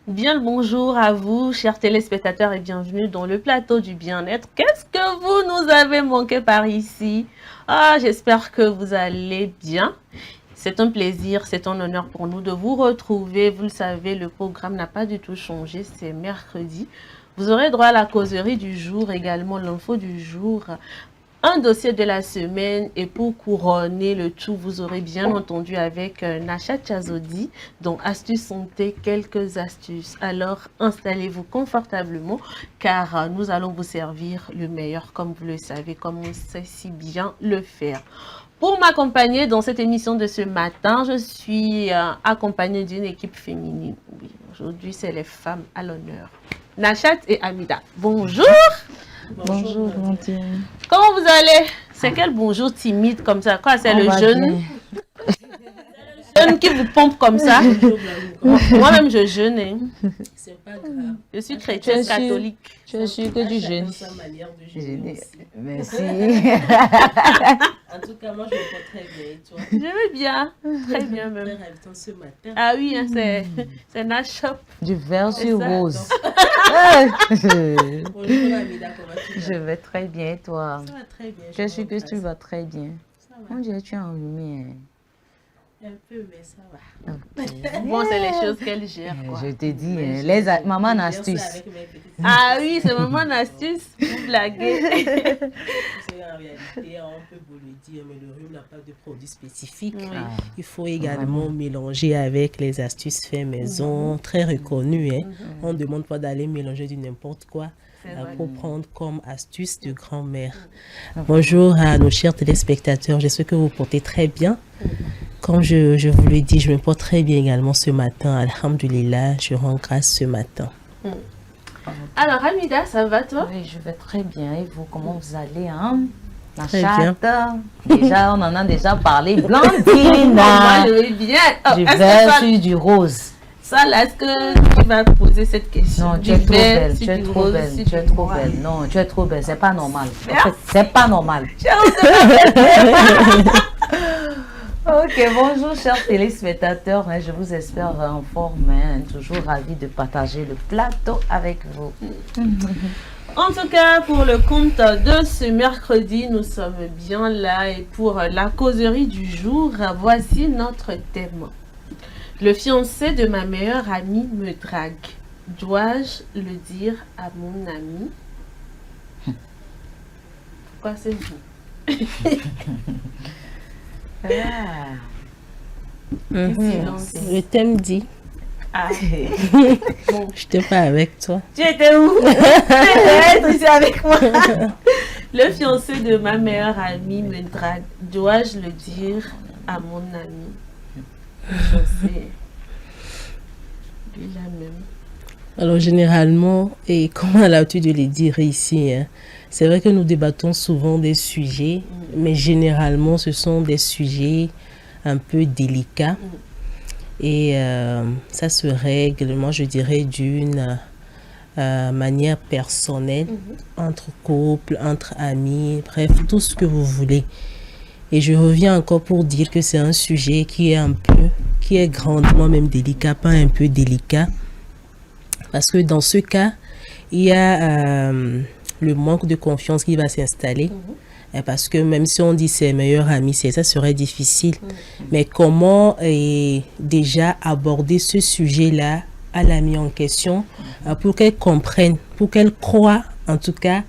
Bien le bonjour à vous, chers téléspectateurs, et bienvenue dans le plateau du bien-être. Qu'est-ce que vous nous avez manqué par ici? Ah, j'espère que vous allez bien. C'est un plaisir, c'est un honneur pour nous de vous retrouver. Vous le savez, le programme n'a pas du tout changé, c'est mercredi. Vous aurez droit à la causerie du jour, également l'info du jour, un dossier de la semaine, et pour couronner le tout, vous aurez bien entendu avec Nacha Chazodi, dont Astuces Santé, quelques astuces. Alors, installez-vous confortablement car nous allons vous servir le meilleur, comme vous le savez, comme on sait si bien le faire. Pour m'accompagner dans cette émission de ce matin, je suis accompagnée d'une équipe féminine. Oui, aujourd'hui, c'est les femmes à l'honneur. Nachat et Amida, bonjour. Bonjour, Valentine. Comment vous allez? C'est quel bonjour timide comme ça? Quoi, c'est le jeune? Jeune qui vous pompe comme ça? Moi-même, je jeûne. Hein. C'est pas grave. Je suis chrétienne catholique. Tu es sûr que du jeûne? Sa manière de jeûner. Merci. En tout cas, moi, je me porte très bien. Et toi? Je vais bien. Très bien même. Très ravitant ce matin. Ah oui, hein, c'est Nashop. Du vert sur rose. Bonjour, Amida, comment tu vas? Je vais très bien, et toi? Ça va très bien. Je suis que tu vas très bien. Ça va. On dirait que tu es enrhumée. Un peu, mais ça va. Bon, c'est les choses qu'elle gère. Quoi. Je te dis, Ouais, maman je astuce. gère ça avec mes petites Ah oui, c'est maman astuce. Vous blaguez. C'est en réalité, on peut vous le dire, mais le rhume n'a pas de produit spécifique. Oui. Il faut également mélanger avec les astuces fait maison, très reconnues. Hein. On ne demande pas d'aller mélanger du n'importe quoi pour prendre comme astuce de grand-mère. Bonjour à nos chers téléspectateurs, j'espère que vous portez très bien. Comme je vous le dis, je me porte très bien également ce matin. Alhamdulillah, je rends grâce ce matin. Alors, Amida, ça va toi? Oui, je vais très bien. Et vous, comment vous allez, hein? La Très chatte. Déjà, on en a déjà parlé. Blandine. Moi, je vais bien. Oh, Du est-ce que vert ça, sur du rose. ça, là, est-ce que tu vas poser cette question? Non, tu Du es trop vert belle, sur tu es du trop rose belle, sur tu es du trop noir. belle. Non, tu es trop belle, c'est pas normal. En Merci. fait, c'est pas normal. J'ai honte de Ok, bonjour chers téléspectateurs, je vous espère en forme, toujours ravi de partager le plateau avec vous. En tout cas, pour le compte de ce mercredi, nous sommes bien là et pour la causerie du jour, voici notre thème. Le fiancé de ma meilleure amie me drague. Dois-je le dire à mon ami? Pourquoi c'est vous? Ah. Silence. Le thème dit, Ah, bon. je n'étais pas avec toi. Tu étais où? Tu devais être ici avec moi. Le fiancé de ma meilleure amie me drague. Dois-je le dire à mon ami? Le fiancé. Lui-là même. Alors généralement, et comme on a l'habitude de le dire ici, hein, c'est vrai que nous débattons souvent des sujets, mais généralement ce sont des sujets un peu délicats. Et ça se règle, moi je dirais, d'une manière personnelle, entre couples, entre amis, bref, tout ce que vous voulez. Et je reviens encore pour dire que c'est un sujet qui est grandement même délicat, pas un peu délicat. Parce que dans ce cas, il y a le manque de confiance qui va s'installer. Parce que même si on dit c'est meilleur ami, ça serait difficile. Mais comment déjà aborder ce sujet-là à l'ami en question pour qu'elle comprenne, pour qu'elle croie en tout cas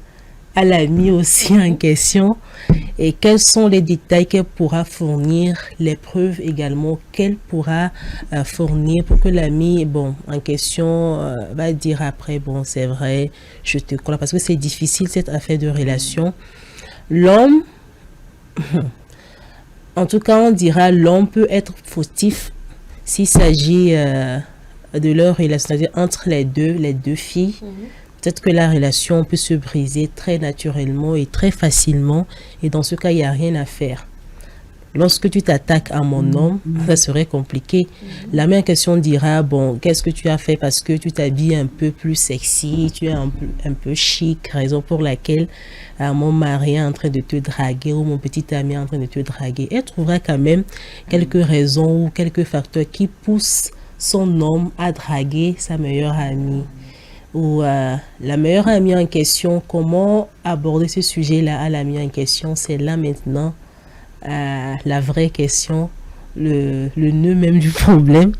à l'ami aussi en question, et quels sont les détails qu'elle pourra fournir, les preuves également qu'elle pourra fournir pour que l'ami en question va dire après, bon c'est vrai, je te crois, parce que c'est difficile cette affaire de relation. L'homme, en tout cas on dira l'homme peut être fautif s'il s'agit de leur relation, c'est-à-dire entre les deux filles. Peut-être que la relation peut se briser très naturellement et très facilement. Et dans ce cas, il n'y a rien à faire. Lorsque tu t'attaques à mon homme, ça serait compliqué. La même question dira, bon, qu'est-ce que tu as fait parce que tu t'habilles un peu plus sexy, tu es un peu chic, raison pour laquelle mon mari est en train de te draguer ou mon petit ami est en train de te draguer. Elle trouvera quand même quelques raisons ou quelques facteurs qui poussent son homme a dragué sa meilleure amie. Ou la meilleure amie en question, comment aborder ce sujet-là à l'amie en question, c'est là maintenant la vraie question, le nœud même du problème.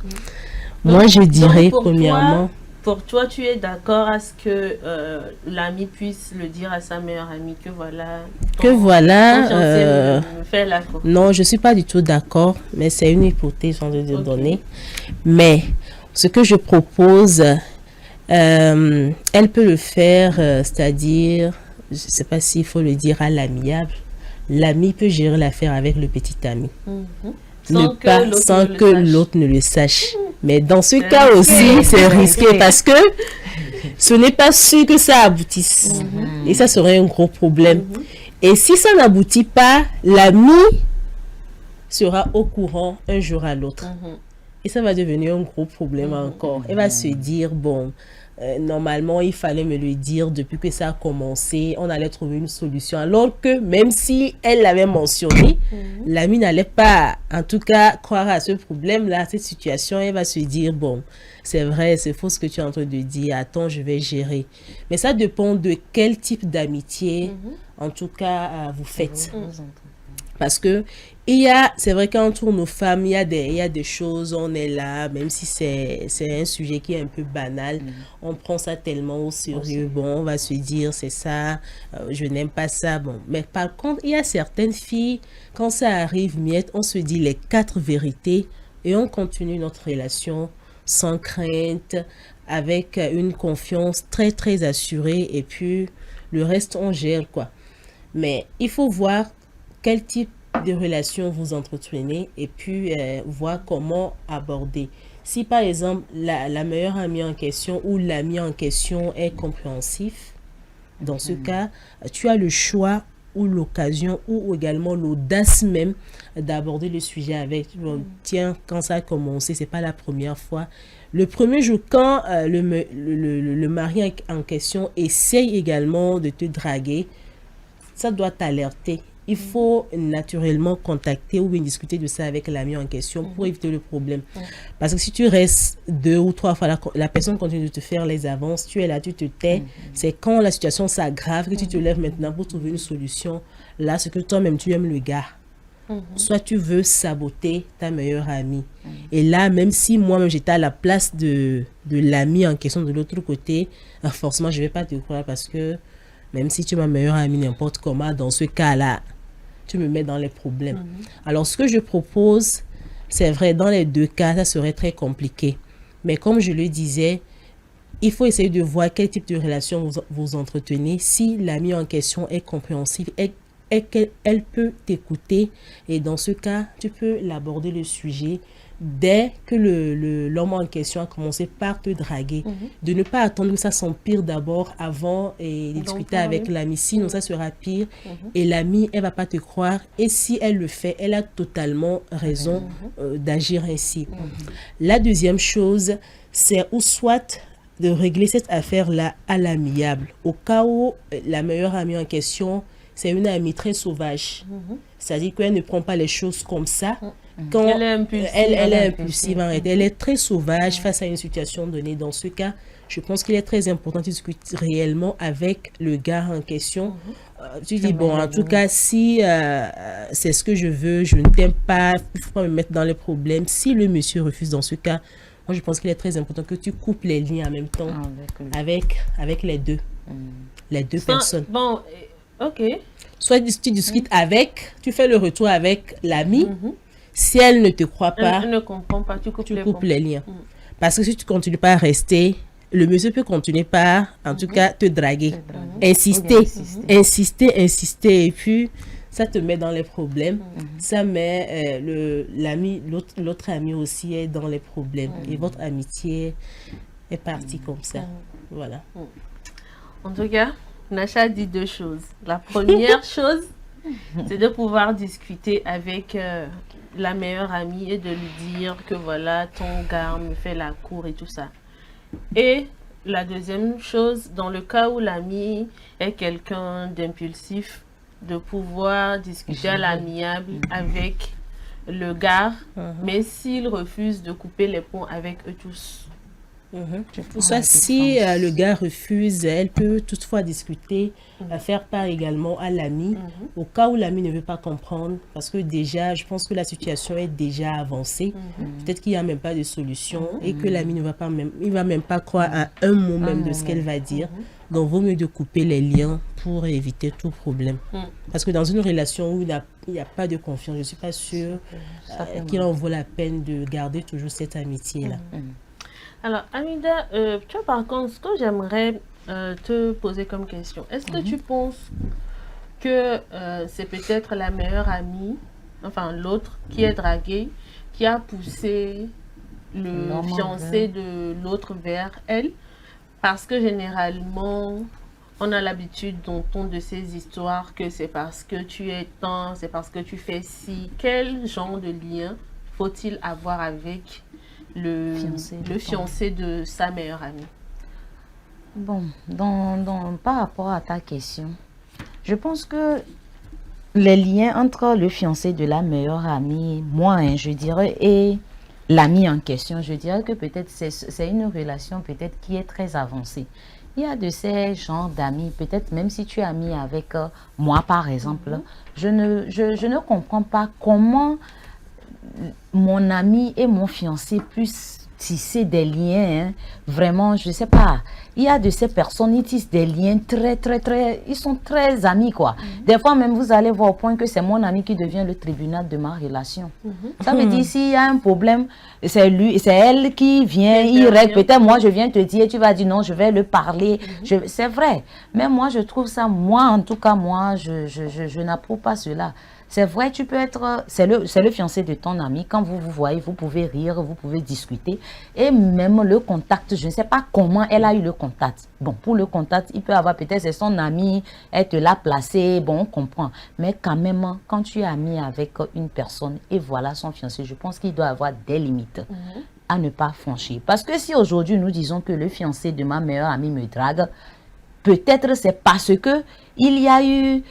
Moi, je dirais premièrement... Pour toi, tu es d'accord à ce que l'ami puisse le dire à sa meilleure amie que voilà... me fait la cour. Non, je ne suis pas du tout d'accord, mais c'est une hypothèse de donner. Mais ce que je propose... elle peut le faire, c'est-à-dire, je ne sais pas s'il faut le dire à l'amiable. L'ami peut gérer l'affaire avec le petit ami. Sans que l'autre ne le sache. Mais dans ce cas aussi, c'est risqué parce que ce n'est pas sûr que ça aboutisse. Et ça serait un gros problème. Et si ça n'aboutit pas, l'ami sera au courant un jour à l'autre. Et ça va devenir un gros problème encore. Elle va se dire, bon, normalement, il fallait me le dire depuis que ça a commencé. On allait trouver une solution. Alors que même si elle l'avait mentionné, l'amie n'allait pas, en tout cas, croire à ce problème-là, à cette situation. Elle va se dire, bon, c'est vrai, c'est faux ce que tu es en train de dire. Attends, je vais gérer. Mais ça dépend de quel type d'amitié, en tout cas, vous faites. Parce que c'est vrai qu'entour nos femmes, il y a des choses, on est là, même si c'est un sujet qui est un peu banal, on prend ça tellement au sérieux, bon, on va se dire, c'est ça, je n'aime pas ça, bon. Mais par contre, il y a certaines filles, quand ça arrive, miette, on se dit les 4 vérités et on continue notre relation sans crainte, avec une confiance très, très assurée et puis le reste, on gère, quoi. Mais il faut voir quel type de relation vous entretenez et puis voir comment aborder. Si par exemple la meilleure amie en question ou l'ami en question est compréhensif, dans ce cas, tu as le choix ou l'occasion ou également l'audace même d'aborder le sujet avec. Bon, tiens, quand ça a commencé, c'est pas la première fois. Le premier jour, quand le mari en question essaye également de te draguer, ça doit t'alerter. Il faut naturellement contacter ou bien discuter de ça avec l'ami en question pour éviter le problème. Parce que si tu restes 2 ou 3 fois, la personne continue de te faire les avances, tu es là, tu te tais. C'est quand la situation s'aggrave que tu te lèves maintenant pour trouver une solution. Là, c'est que toi-même, tu aimes le gars. Soit tu veux saboter ta meilleure amie. Et là, même si moi-même, j'étais à la place de l'ami en question de l'autre côté, forcément, je ne vais pas te croire parce que même si tu es ma meilleure amie, n'importe comment, dans ce cas-là, tu me mets dans les problèmes. Alors, ce que je propose, c'est vrai, dans les 2 cas, ça serait très compliqué. Mais comme je le disais, il faut essayer de voir quel type de relation vous entretenez. Si l'amie en question est compréhensive et qu'elle peut t'écouter, et dans ce cas, tu peux l'aborder le sujet dès que l'homme en question a commencé par te draguer, de ne pas attendre que ça s'empire d'abord avant et discuter avec l'ami, sinon ça sera pire et l'ami, elle va pas te croire et si elle le fait, elle a totalement raison d'agir ainsi. La deuxième chose, c'est ou soit de régler cette affaire-là à l'amiable, au cas où la meilleure amie en question, c'est une amie très sauvage, c'est-à-dire qu'elle ne prend pas les choses comme ça. Quand elle est impulsive, elle est très sauvage face à une situation donnée. Dans ce cas, je pense qu'il est très important de discuter réellement avec le gars en question. Tu dis, bon, en tout cas, si c'est ce que je veux, je ne t'aime pas, il ne faut pas me mettre dans les problèmes. Si le monsieur refuse dans ce cas, moi, je pense qu'il est très important que tu coupes les liens en même temps avec les deux. Les deux personnes. Bon, ok. Soit tu discutes avec, tu fais le retour avec l'ami. Si elle ne te croit pas, elle ne comprend pas, tu coupes les liens. Parce que si tu continues pas à rester, le monsieur peut continuer par, en tout cas, te draguer. Insister. Et puis, ça te met dans les problèmes. Ça met l'autre ami aussi est dans les problèmes. Et votre amitié est partie comme ça. Voilà. En tout cas, Nacha dit 2 choses. La première chose, c'est de pouvoir discuter avec la meilleure amie et de lui dire que voilà, ton gars me fait la cour et tout ça. Et la deuxième chose, dans le cas où l'ami est quelqu'un d'impulsif, de pouvoir discuter à l'amiable avec le gars, mais s'il refuse de couper les ponts avec eux tous. Soit si le gars refuse, elle peut toutefois discuter, faire part également à l'ami, au cas où l'ami ne veut pas comprendre, parce que déjà, je pense que la situation est déjà avancée. Peut-être qu'il n'y a même pas de solution et que l'ami ne va pas même, il va même pas croire à un mot même de ce qu'elle va dire. Donc, vaut mieux de couper les liens pour éviter tout problème. Parce que dans une relation où il n'y a pas de confiance, je ne suis pas sûre qu'il en vaut la peine de garder toujours cette amitié-là. Alors, Amida, tu vois, par contre, ce que j'aimerais te poser comme question, est-ce que tu penses que c'est peut-être la meilleure amie, enfin l'autre, qui est draguée, qui a poussé le fiancé de l'autre vers elle? Parce que généralement, on a l'habitude d'entendre de ces histoires que c'est parce que tu es tant, c'est parce que tu fais ci. Quel genre de lien faut-il avoir avec le fiancé de sa meilleure amie? Bon, par rapport à ta question, je pense que les liens entre le fiancé de la meilleure amie, moi, je dirais, et l'ami en question, je dirais que peut-être c'est une relation peut-être qui est très avancée. Il y a de ces genres d'amis, peut-être même si tu es ami avec moi par exemple, je ne comprends pas comment mon ami et mon fiancé puissent tisser des liens, vraiment, je ne sais pas. Il y a de ces personnes, ils tissent des liens ils sont très amis, quoi. Des fois même, vous allez voir au point que c'est mon ami qui devient le tribunal de ma relation. Ça veut dire, s'il y a un problème, c'est elle qui vient, il règle. Peut-être moi, je viens te dire, tu vas dire non, je vais le parler. C'est vrai. Mais moi, je trouve ça, en tout cas, je n'approuve pas cela. C'est vrai, tu peux être, c'est le fiancé de ton ami. Quand vous vous voyez, vous pouvez rire, vous pouvez discuter. Et même le contact, je ne sais pas comment elle a eu le contact. Bon, pour le contact, il peut avoir peut-être c'est son ami, elle te l'a placé, bon, on comprend. Mais quand même, quand tu es ami avec une personne et voilà son fiancé, je pense qu'il doit avoir des limites à ne pas franchir. Parce que si aujourd'hui nous disons que le fiancé de ma meilleure amie me drague, peut-être c'est parce que il y a eu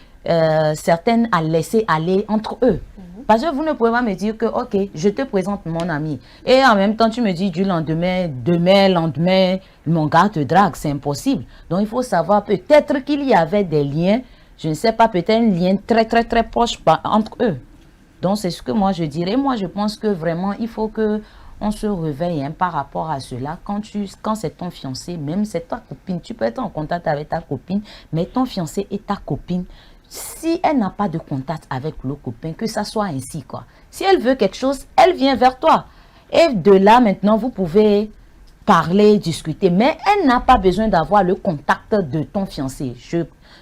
certaines à laisser aller entre eux. Parce que vous ne pouvez pas me dire que, ok, je te présente mon ami. Et en même temps, tu me dis du lendemain, lendemain, mon gars te drague. C'est impossible. Donc, il faut savoir peut-être qu'il y avait des liens, je ne sais pas, peut-être un lien très proche entre eux. Donc, c'est ce que moi je dirais. Moi, je pense que vraiment, il faut que on se réveille par rapport à cela. Quand c'est ton fiancé, même c'est ta copine, tu peux être en contact avec ta copine, mais ton fiancé est ta copine. Si elle n'a pas de contact avec le copain, que ça soit ainsi, quoi. Si elle veut quelque chose, elle vient vers toi. Et de là, maintenant, vous pouvez parler, discuter. Mais elle n'a pas besoin d'avoir le contact de ton fiancé.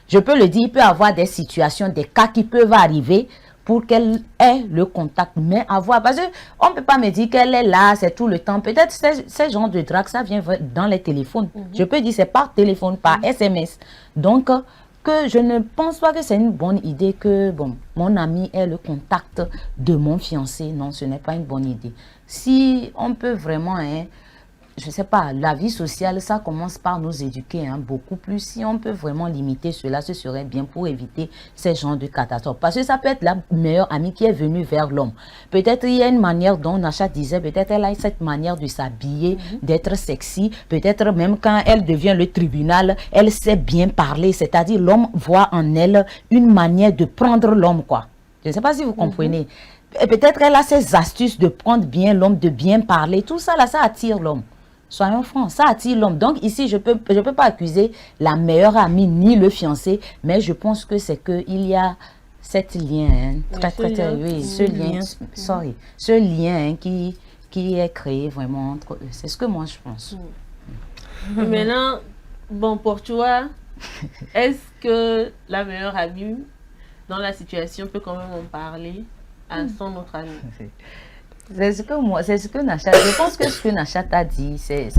Je peux le dire, il peut y avoir des situations, des cas qui peuvent arriver pour qu'elle ait le contact. Mais avoir, parce qu'on ne peut pas me dire qu'elle est là, c'est tout le temps. Peut-être ces genres de drague, ça vient dans les téléphones. Je peux dire, c'est par téléphone, par SMS. Donc, que je ne pense pas que c'est une bonne idée que mon ami ait le contact de mon fiancé. Non, ce n'est pas une bonne idée. Si on peut vraiment, je ne sais pas, la vie sociale, ça commence par nous éduquer beaucoup plus. Si on peut vraiment limiter cela, ce serait bien pour éviter ces genres de catastrophes. Parce que ça peut être la meilleure amie qui est venue vers l'homme. Peut-être il y a une manière dont Nacha disait, peut-être elle a cette manière de s'habiller, d'être sexy. Peut-être même quand elle devient le tribunal, elle sait bien parler. C'est-à-dire l'homme voit en elle une manière de prendre l'homme, quoi. Je ne sais pas si vous comprenez. Peut-être elle a ses astuces de prendre bien l'homme, de bien parler. Tout ça, là, ça attire l'homme. Soyons francs, ça attire l'homme. Donc ici, je peux pas accuser la meilleure amie ni le fiancé, mais je pense que c'est qu'il y a cet lien, ce lien qui est créé vraiment entre eux. C'est ce que moi je pense. Maintenant, bon, pour toi, est-ce que la meilleure amie, dans la situation, peut quand même en parler à son autre ami? C'est ce que Nacha, je pense que ce que Nacha t'a dit, c'est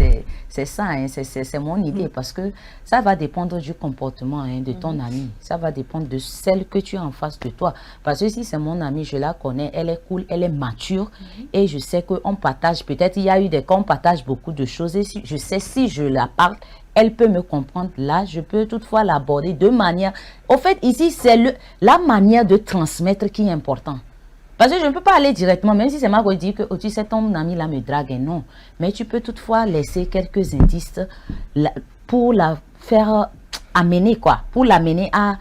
ça, c'est mon idée, parce que ça va dépendre du comportement de ton ami, ça va dépendre de celle que tu as en face de toi, parce que si c'est mon amie, je la connais, elle est cool, elle est mature, et je sais qu'on partage, peut-être il y a eu des cas, on partage beaucoup de choses, et je sais si je la parle, elle peut me comprendre. Là, je peux toutefois l'aborder de manière... Au fait, ici, c'est la manière de transmettre qui est important. Parce que je ne peux pas aller directement, même si c'est Margot dit que oh, tu sais, ton ami là me drague, non. Mais tu peux toutefois laisser quelques indices pour la faire amener, quoi. Pour l'amener à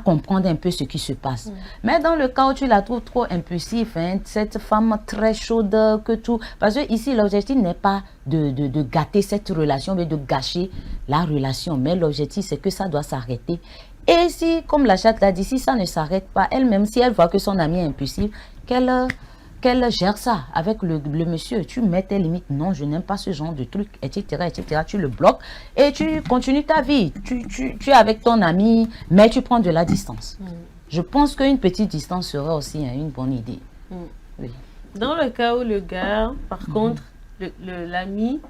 comprendre un peu ce qui se passe. Mais dans le cas où tu la trouves trop impulsive, hein, cette femme très chaude que tout... Parce que ici, l'objectif n'est pas de gâter cette relation, mais de gâcher la relation. Mais l'objectif, c'est que ça doit s'arrêter. Et si, comme la chatte l'a dit, si ça ne s'arrête pas, elle-même, si elle voit que son ami est impulsif, qu'elle gère ça avec le monsieur. Tu mets tes limites. Non, je n'aime pas ce genre de truc, etc., etc. Tu le bloques et tu continues ta vie. Tu es avec ton ami, mais tu prends de la distance. Je pense qu'une petite distance serait aussi une bonne idée. Oui. Dans le cas où le gars, par contre, l'ami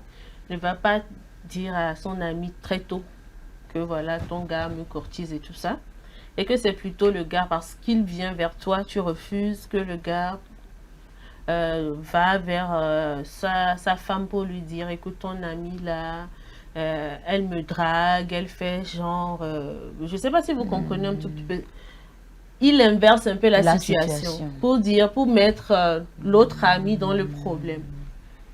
ne va pas dire à son ami très tôt que voilà, ton gars me courtise et tout ça, et que c'est plutôt le gars, parce qu'il vient vers toi, tu refuses, que le gars va vers sa femme pour lui dire, écoute, ton amie là, elle me drague, elle fait genre, je sais pas si vous comprenez un tout petit peu. Il inverse un peu la situation pour mettre l'autre ami dans le problème.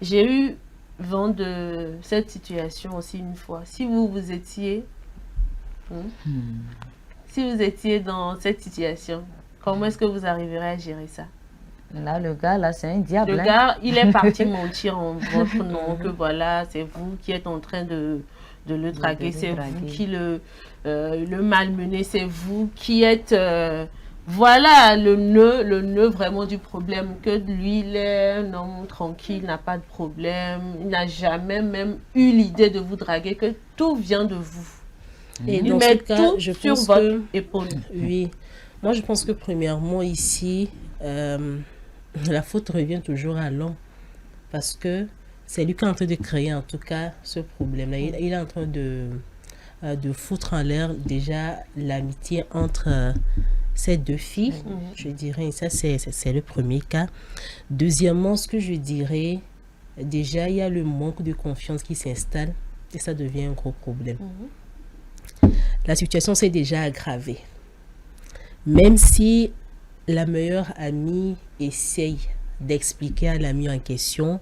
J'ai eu vent de cette situation aussi une fois. Si vous étiez si vous étiez dans cette situation, comment est-ce que vous arriverez à gérer ça? Là, le gars, là, c'est un diable. Le gars, il est parti mentir en votre nom, que voilà, c'est vous qui êtes en train de le draguer, c'est vous qui le malmenez, c'est vous qui êtes, voilà, le nœud vraiment du problème, que lui, il est un homme tranquille, n'a pas de problème, il n'a jamais même eu l'idée de vous draguer, que tout vient de vous. Et il dans met ce cas, tout je sur pense votre épaule. Oui, moi je pense que premièrement ici, la faute revient toujours à l'homme, parce que c'est lui qui est en train de créer en tout cas ce problème-là. Il est en train de foutre en l'air déjà l'amitié entre ces deux filles, je dirais. Ça, c'est le premier cas. Deuxièmement, ce que je dirais, déjà, il y a le manque de confiance qui s'installe et ça devient un gros problème. La situation s'est déjà aggravée. Même si la meilleure amie essaye d'expliquer à l'ami en question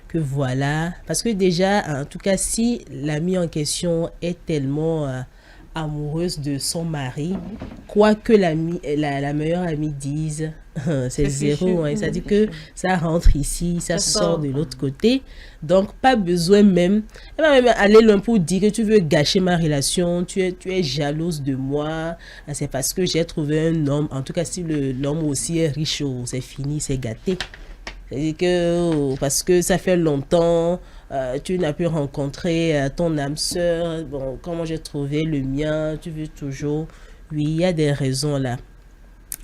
que voilà, parce que déjà, en tout cas, si l'amie en question est tellement amoureuse de son mari, quoi que la meilleure amie dise, c'est zéro. Hein, ça dit que ça rentre ici, ça sort de l'autre côté. Donc, pas besoin même. Elle va même aller loin pour dire que tu veux gâcher ma relation, tu es jalouse de moi. C'est parce que j'ai trouvé un homme. En tout cas, si l'homme aussi est riche, c'est fini, c'est gâté. C'est-à-dire que parce que ça fait longtemps, tu n'as pu rencontrer ton âme sœur. Bon, comment j'ai trouvé le mien, tu veux toujours. Oui, il y a des raisons là.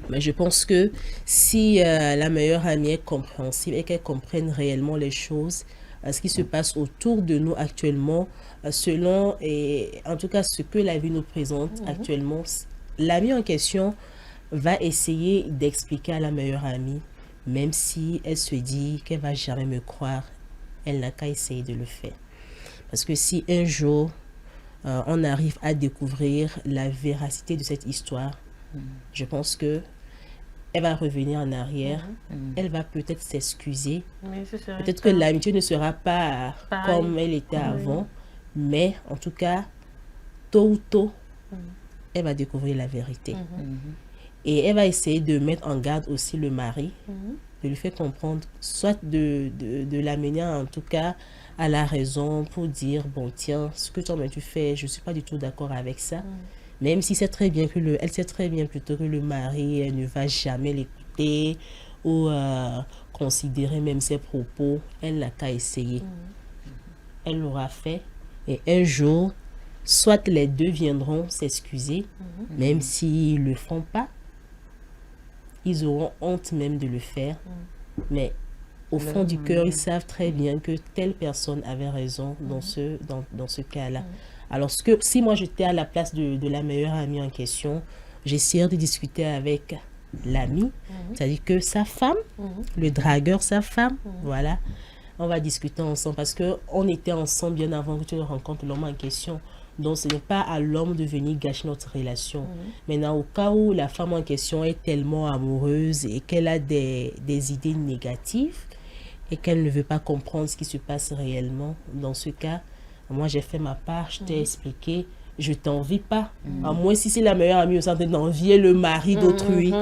Mais je pense que si la meilleure amie est compréhensible et qu'elle comprenne réellement les choses, ce qui se passe autour de nous actuellement, selon, et en tout cas ce que la vie nous présente actuellement, l'amie en question va essayer d'expliquer à la meilleure amie, même si elle se dit qu'elle va jamais me croire, elle n'a qu'à essayer de le faire. Parce que si un jour, on arrive à découvrir la véracité de cette histoire, je pense que elle va revenir en arrière, elle va peut-être s'excuser, peut-être que l'amitié ne sera pas comme elle était avant, mais en tout cas, tôt ou tôt, elle va découvrir la vérité. Et elle va essayer de mettre en garde aussi le mari, de lui faire comprendre, soit de l'amener en tout cas à la raison pour dire, bon tiens, ce que toi tu fais, je ne suis pas du tout d'accord avec ça. Même si c'est très bien que elle sait très bien plutôt que le mari elle ne va jamais l'écouter ou considérer même ses propos, elle n'a qu'à essayer. Elle l'aura fait et un jour, soit les deux viendront s'excuser, même s'ils ne le font pas, ils auront honte même de le faire, mais au fond du cœur, ils savent très bien que telle personne avait raison dans ce cas-là. Alors, si moi j'étais à la place de la meilleure amie en question, j'essaierais de discuter avec l'ami, c'est-à-dire que sa femme, le dragueur, sa femme, voilà, on va discuter ensemble parce qu'on était ensemble bien avant que tu rencontres l'homme en question. Donc, ce n'est pas à l'homme de venir gâcher notre relation. Maintenant, au cas où la femme en question est tellement amoureuse et qu'elle a des idées négatives et qu'elle ne veut pas comprendre ce qui se passe réellement, dans ce cas, moi, j'ai fait ma part, je t'ai expliqué, je t'envie pas. À moins si c'est la meilleure amie au centre d'envier le mari d'autrui.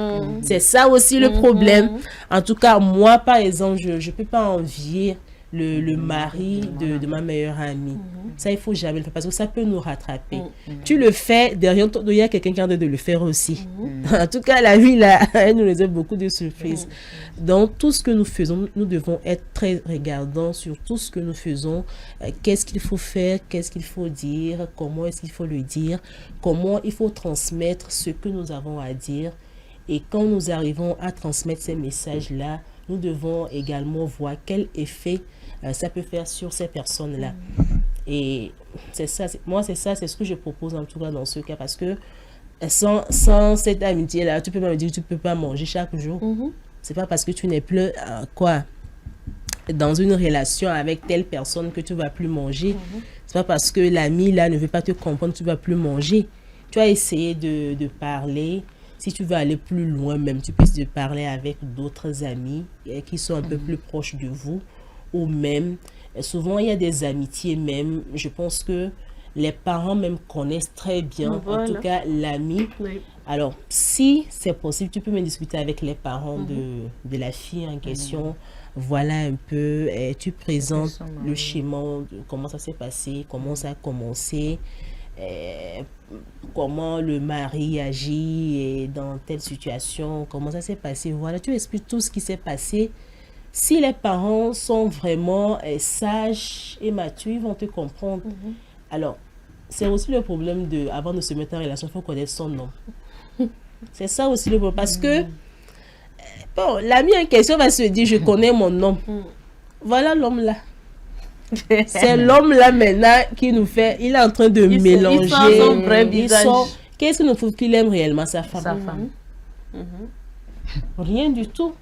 C'est ça aussi le problème. En tout cas, moi, par exemple, je ne peux pas envier le mari de ma meilleure amie. Ça, il faut jamais le faire parce que ça peut nous rattraper. Tu le fais, derrière toi, il y a quelqu'un qui a envie de le faire aussi. En tout cas, la vie, là, elle nous réserve beaucoup de surprises. Donc, tout ce que nous faisons, nous devons être très regardants sur tout ce que nous faisons. Qu'est-ce qu'il faut faire, qu'est-ce qu'il faut dire, comment est-ce qu'il faut le dire, comment il faut transmettre ce que nous avons à dire. Et quand nous arrivons à transmettre ces messages-là, nous devons également voir quel effet ça peut faire sur ces personnes-là. Et c'est ça, c'est ce que je propose en tout cas dans ce cas, parce que sans cette amitié-là, tu peux pas me dire que tu peux pas manger chaque jour. C'est pas parce que tu n'es plus dans une relation avec telle personne que tu vas plus manger. C'est pas parce que l'ami là ne veut pas te comprendre que tu vas plus manger. Tu as essayé de parler. Si tu veux aller plus loin même, tu peux essayer de parler avec d'autres amis qui sont un peu plus proches de vous. Ou même, souvent il y a des amitiés même, je pense que les parents même connaissent très bien, en tout cas l'ami. Alors, si c'est possible, tu peux me discuter avec les parents de la fille en question. Voilà un peu, tu présentes le schéma, de comment ça s'est passé, comment ça a commencé, comment le mari agit et dans telle situation, comment ça s'est passé. Voilà, tu expliques tout ce qui s'est passé. Si les parents sont vraiment sages et matures, ils vont te comprendre. Alors, c'est aussi le problème avant de se mettre en relation, il faut connaître son nom. C'est ça aussi le problème. Parce que, bon, l'ami en question va se dire, je connais mon nom. Voilà l'homme là. C'est l'homme là maintenant qui nous fait, il est en train de mélanger. Il sort son vrai visage. Qu'est-ce qu'il nous faut qu'il aime réellement sa femme? Sa femme. Rien du tout.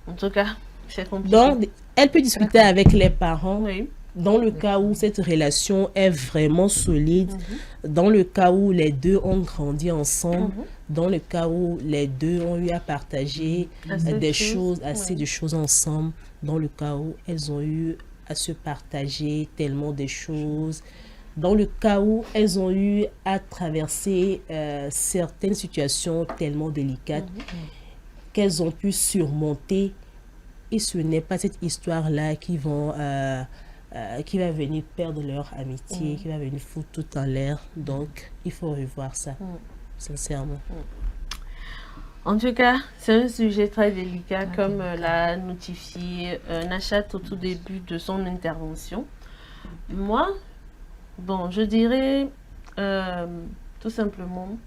En tout cas, c'est compliqué. Donc, elle peut discuter avec les parents. Dans le cas où cette relation est vraiment solide, dans le cas où les deux ont grandi ensemble, dans le cas où les deux ont eu à partager des choses, assez de choses ensemble, dans le cas où elles ont eu à se partager tellement de choses, dans le cas où elles ont eu à traverser certaines situations tellement délicates qu'elles ont pu surmonter, et ce n'est pas cette histoire-là qui va venir perdre leur amitié, qui va venir foutre tout en l'air. Donc, il faut revoir ça, sincèrement. En tout cas, c'est un sujet très délicat, comme l'a notifié Nachat au tout début de son intervention. Moi, bon, je dirais tout simplement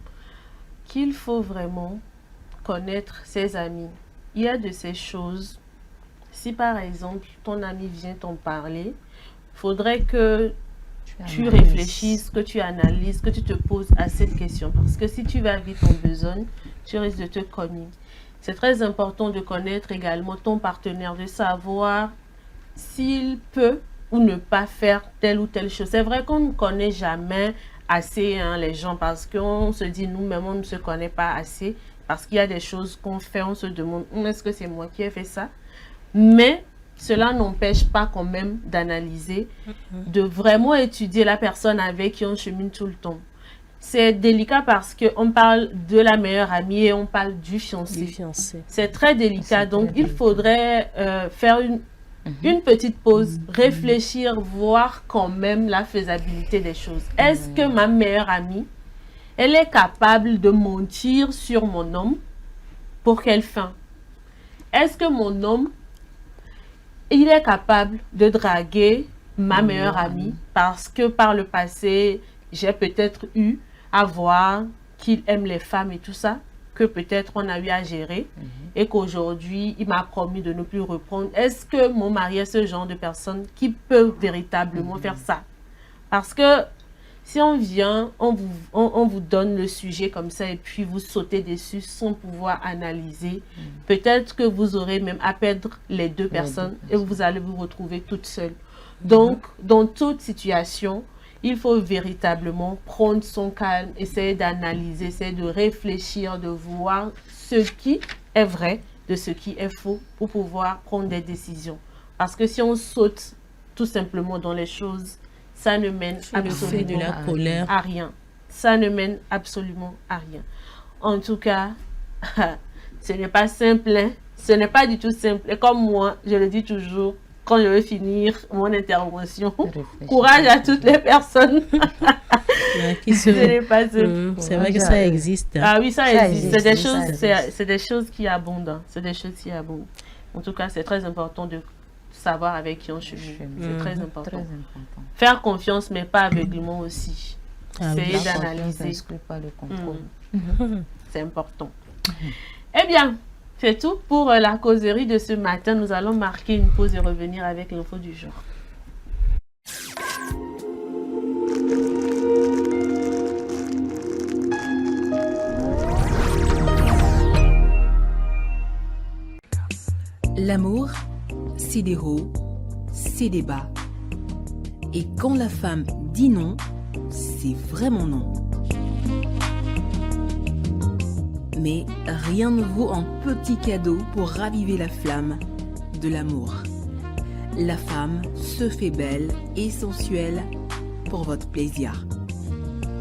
qu'il faut vraiment connaître ses amis. Il y a de ces choses, si par exemple ton ami vient t'en parler, faudrait que tu réfléchisses, que tu analyses, que tu te poses à cette question. Parce que si tu vas vite en besogne, tu risques de te cogner. C'est très important de connaître également ton partenaire, de savoir s'il peut ou ne pas faire telle ou telle chose. C'est vrai qu'on ne connaît jamais assez les gens, parce qu'on se dit nous-mêmes, on ne se connaît pas assez. Parce qu'il y a des choses qu'on fait, on se demande, est-ce que c'est moi qui ai fait ça? Mais cela n'empêche pas quand même d'analyser, de vraiment étudier la personne avec qui on chemine tout le temps. C'est délicat parce qu'on parle de la meilleure amie et on parle du fiancé. C'est très délicat, donc il faudrait faire une petite pause, réfléchir, voir quand même la faisabilité des choses. Est-ce que ma meilleure amie, elle est capable de mentir sur mon homme? Pour quelle fin? Est-ce que mon homme, il est capable de draguer ma meilleure amie parce que par le passé, j'ai peut-être eu à voir qu'il aime les femmes et tout ça, que peut-être on a eu à gérer et qu'aujourd'hui, il m'a promis de ne plus reprendre. Est-ce que mon mari est ce genre de personne qui peut véritablement faire ça? Parce que si on vient, on vous donne le sujet comme ça et puis vous sautez dessus sans pouvoir analyser, peut-être que vous aurez même à perdre les deux personnes et vous allez vous retrouver toute seule. Donc, dans toute situation, il faut véritablement prendre son calme, essayer d'analyser, essayer de réfléchir, de voir ce qui est vrai de ce qui est faux pour pouvoir prendre des décisions. Parce que si on saute tout simplement dans les choses, ça ne mène absolument de la colère. à rien. Ça ne mène absolument à rien. En tout cas, ce n'est pas simple, hein? Ce n'est pas du tout simple. Et comme moi, je le dis toujours, quand je veux finir mon intervention, courage à toutes les personnes. Ce n'est pas simple. C'est vrai que ça existe. Ah oui, ça existe. C'est des choses qui abondent. Hein. C'est des choses qui abondent. En tout cas, c'est très important de savoir avec qui on chemine. C'est très important. Faire confiance, mais pas aveuglement aussi. Essayer d'analyser. C'est important. Eh bien, c'est tout pour la causerie de ce matin. Nous allons marquer une pause et revenir avec l'info du jour. L'amour, c'est des hauts, c'est des bas. Et quand la femme dit non, c'est vraiment non. Mais rien ne vaut un petit cadeau pour raviver la flamme de l'amour. La femme se fait belle et sensuelle pour votre plaisir.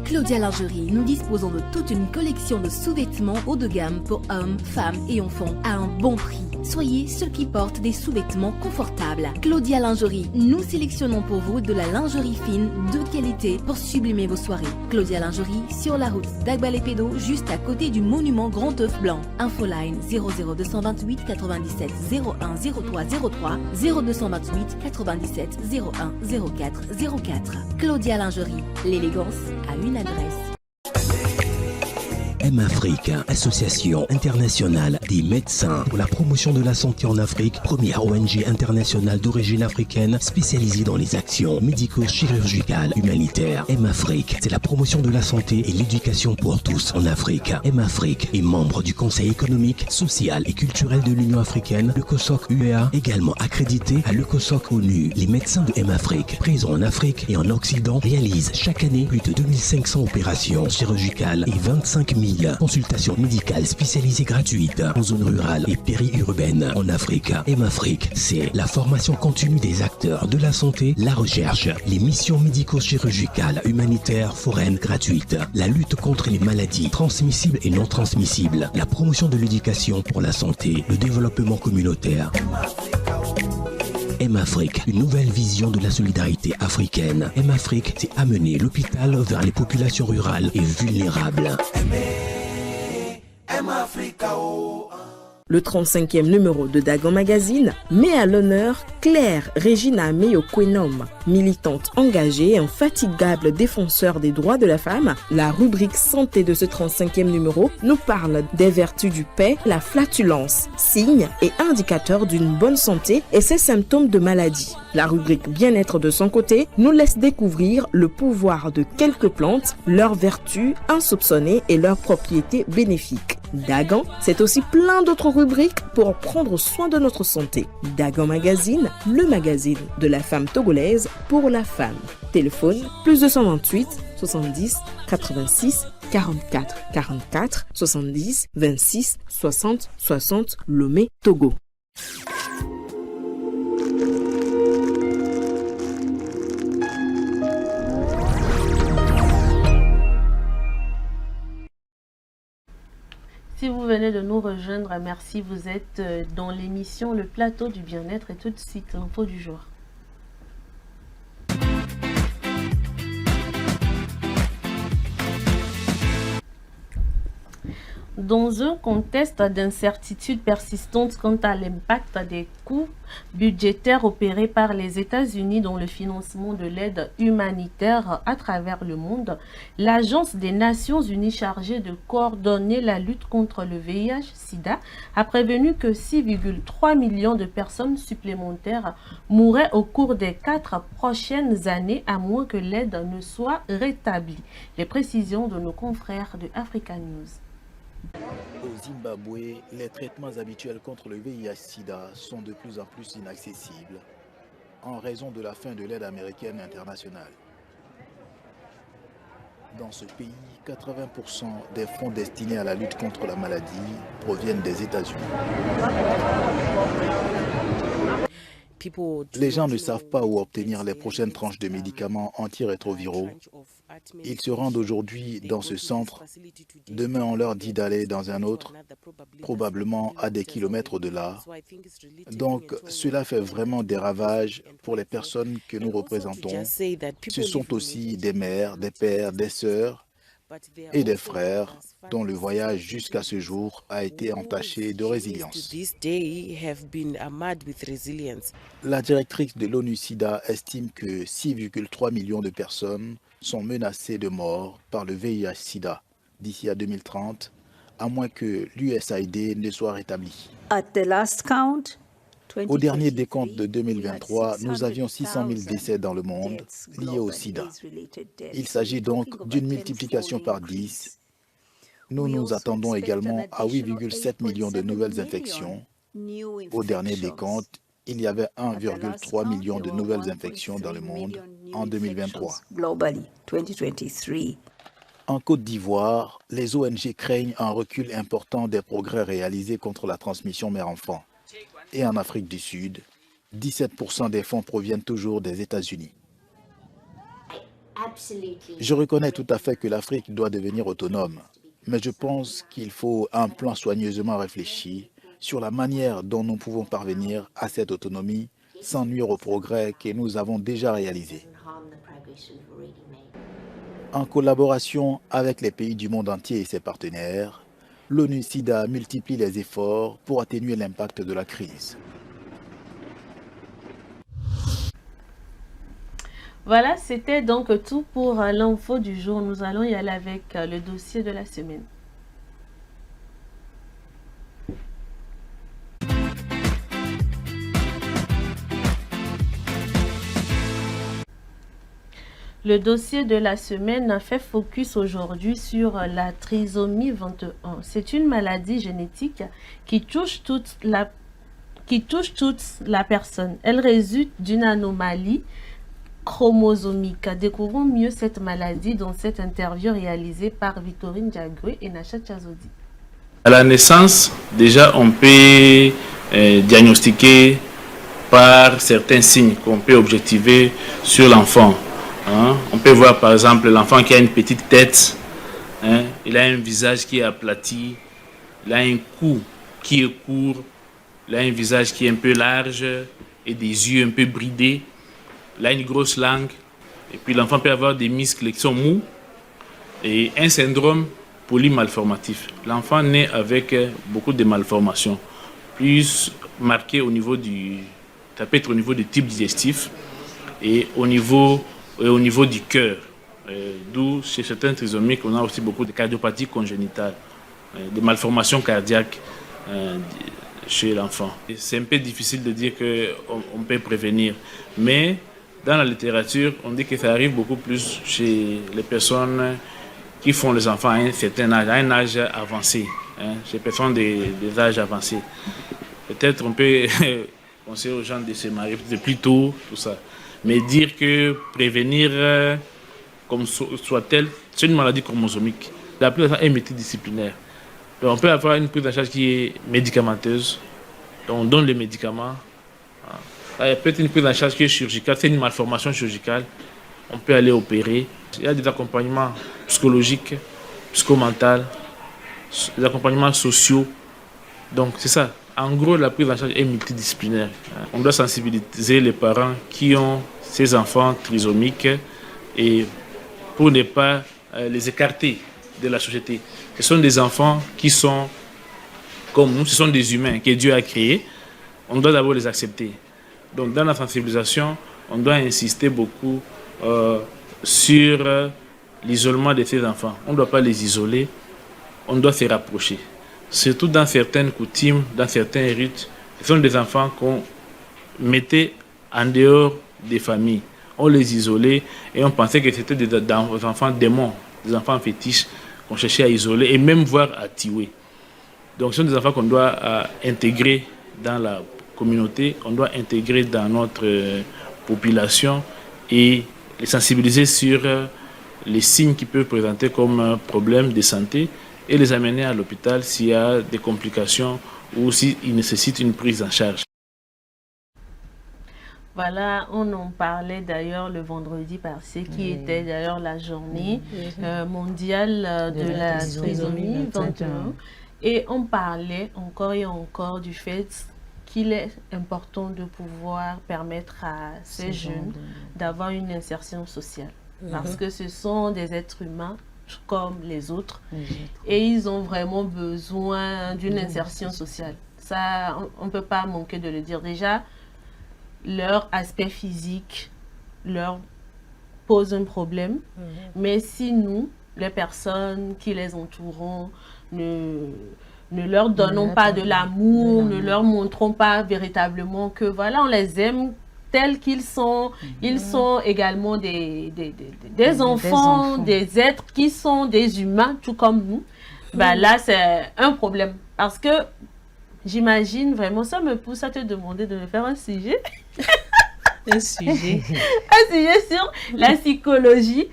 Claudia Lingerie, nous disposons de toute une collection de sous-vêtements haut de gamme pour hommes, femmes et enfants à un bon prix. Soyez ceux qui portent des sous-vêtements confortables. Claudia Lingerie, nous sélectionnons pour vous de la lingerie fine de qualité pour sublimer vos soirées. Claudia Lingerie, sur la route d'Agbalépédo, juste à côté du monument Grand Œuf Blanc. Infoline 00228 97 01 03 03 0228 97 01 04 04. Claudia Lingerie, l'élégance a une adresse. M-Afrique, Association internationale des médecins pour la promotion de la santé en Afrique, première ONG internationale d'origine africaine spécialisée dans les actions médico-chirurgicales humanitaires. M-Afrique, c'est la promotion de la santé et l'éducation pour tous en Afrique. M-Afrique est membre du Conseil économique, social et culturel de l'Union africaine, le COSOC UEA, également accrédité à l'ECOSOC ONU. Les médecins de M-Afrique, présents en Afrique et en Occident, réalisent chaque année plus de 2500 opérations chirurgicales et 25 000 consultations médicales spécialisées gratuites en zone rurale et périurbaine en Afrique. M-Afrique, c'est la formation continue des acteurs de la santé, la recherche, les missions médico-chirurgicales humanitaires foraines gratuites, la lutte contre les maladies transmissibles et non transmissibles, la promotion de l'éducation pour la santé, le développement communautaire. M-Afrique, une nouvelle vision de la solidarité africaine. M-Afrique, c'est amener l'hôpital vers les populations rurales et vulnérables. Le 35e numéro de Dagon Magazine met à l'honneur Claire Regina Meyo-Kwenom, militante engagée et infatigable défenseur des droits de la femme. La rubrique santé de ce 35e numéro nous parle des vertus du paix, la flatulence, signes et indicateurs d'une bonne santé et ses symptômes de maladie. La rubrique bien-être de son côté nous laisse découvrir le pouvoir de quelques plantes, leurs vertus insoupçonnées et leurs propriétés bénéfiques. Dagan, c'est aussi plein d'autres rubriques pour prendre soin de notre santé. Dagan Magazine, le magazine de la femme togolaise pour la femme. Téléphone plus 228 70 86 44 44 70 26 60 60 Lomé, Togo. Si vous venez de nous rejoindre, merci, vous êtes dans l'émission Le Plateau du Bien-être et tout de suite l'info du jour. Dans un contexte d'incertitude persistante quant à l'impact des coûts budgétaires opérés par les États-Unis dans le financement de l'aide humanitaire à travers le monde, l'Agence des Nations Unies chargée de coordonner la lutte contre le VIH-Sida a prévenu que 6,3 millions de personnes supplémentaires mourraient au cours des 4 prochaines années à moins que l'aide ne soit rétablie. Les précisions de nos confrères de Africa News. Au Zimbabwe, les traitements habituels contre le VIH-Sida sont de plus en plus inaccessibles en raison de la fin de l'aide américaine internationale. Dans ce pays, 80% des fonds destinés à la lutte contre la maladie proviennent des États-Unis. Les gens ne savent pas où obtenir les prochaines tranches de médicaments antirétroviraux. Ils se rendent aujourd'hui dans ce centre. Demain, on leur dit d'aller dans un autre, probablement à des kilomètres de là. Donc, cela fait vraiment des ravages pour les personnes que nous représentons. Ce sont aussi des mères, des pères, des sœurs et des frères dont le voyage jusqu'à ce jour a été entaché de résilience. La directrice de l'ONU-SIDA estime que 6,3 millions de personnes sont menacées de mort par le VIH-SIDA d'ici à 2030, à moins que l'USAID ne soit rétabli. Au dernier décompte de 2023, nous avions 600 000 décès dans le monde liés au sida. Il s'agit donc d'une multiplication par 10. Nous nous attendons également à 8,7 millions de nouvelles infections. Au dernier décompte, il y avait 1,3 million de nouvelles infections dans le monde en 2023. En Côte d'Ivoire, les ONG craignent un recul important des progrès réalisés contre la transmission mère-enfant. Et en Afrique du Sud, 17% des fonds proviennent toujours des États-Unis. Je reconnais tout à fait que l'Afrique doit devenir autonome, mais je pense qu'il faut un plan soigneusement réfléchi sur la manière dont nous pouvons parvenir à cette autonomie sans nuire aux progrès que nous avons déjà réalisés. En collaboration avec les pays du monde entier et ses partenaires, l'ONU-SIDA multiplie les efforts pour atténuer l'impact de la crise. Voilà, c'était donc tout pour l'info du jour. Nous allons y aller avec le dossier de la semaine. Le dossier de la semaine fait focus aujourd'hui sur la trisomie 21. C'est une maladie génétique qui touche toute la personne. Elle résulte d'une anomalie chromosomique. Découvrons mieux cette maladie dans cette interview réalisée par Victorine Diagué et Nacha Chazodi. À la naissance, déjà on peut diagnostiquer par certains signes qu'on peut objectiver sur l'enfant. On peut voir par exemple l'enfant qui a une petite tête, il a un visage qui est aplati, il a un cou qui est court, il a un visage qui est un peu large et des yeux un peu bridés, il a une grosse langue, et puis l'enfant peut avoir des muscles qui sont mous et un syndrome polymalformatif. L'enfant naît avec beaucoup de malformations, plus marqué au niveau ça peut être au niveau du type digestif et au niveau du cœur, d'où chez certains trisomiques, on a aussi beaucoup de cardiopathie congénitale, des malformations cardiaques chez l'enfant. C'est un peu difficile de dire qu'on peut prévenir, mais dans la littérature, on dit que ça arrive beaucoup plus chez les personnes qui font les enfants à un certain âge, à un âge avancé, chez les personnes des âges avancés. Peut-être on peut conseiller aux gens de se marier plus tôt, tout ça. Mais dire que prévenir comme soit-elle, c'est une maladie chromosomique. La prise en charge est multidisciplinaire. Donc on peut avoir une prise en charge qui est médicamenteuse. Donc on donne les médicaments. Il y a peut-être une prise en charge qui est chirurgicale, c'est une malformation chirurgicale. On peut aller opérer. Il y a des accompagnements psychologiques, psychomentaux, des accompagnements sociaux. Donc c'est ça. En gros, la prise en charge est multidisciplinaire. On doit sensibiliser les parents qui ont ces enfants trisomiques et pour ne pas les écarter de la société. Ce sont des enfants qui sont comme nous, ce sont des humains que Dieu a créés. On doit d'abord les accepter. Donc dans la sensibilisation, on doit insister beaucoup sur l'isolement de ces enfants. On ne doit pas les isoler, on doit se rapprocher. Surtout dans certaines coutumes, dans certains rites, ce sont des enfants qu'on mettait en dehors des familles. On les isolait et on pensait que c'était des enfants démons, des enfants fétiches qu'on cherchait à isoler et même voire à tuer. Donc ce sont des enfants qu'on doit intégrer dans la communauté, on doit intégrer dans notre population et les sensibiliser sur les signes qu'ils peuvent présenter comme problème de santé et les amener à l'hôpital s'il y a des complications ou s'ils nécessitent une prise en charge. Voilà, on en parlait d'ailleurs le vendredi passé, qui était d'ailleurs la journée mondiale de la trisomie 21. Et on parlait encore et encore du fait qu'il est important de pouvoir permettre à ces jeunes d'avoir une insertion sociale. Parce que ce sont des êtres humains comme les autres. Et ils ont vraiment besoin d'une insertion sociale. Ça, on ne peut pas manquer de le dire. Déjà, leur aspect physique leur pose un problème. Mais si nous, les personnes qui les entourent, ne leur donnons pas de l'amour, ne leur montrons pas véritablement que voilà, on les aime tels qu'ils sont. Ils sont également des enfants, des êtres qui sont des humains, tout comme nous. Ben là, c'est un problème. Parce que j'imagine vraiment, ça me pousse à te demander de me faire un sujet. Un sujet sur la psychologie,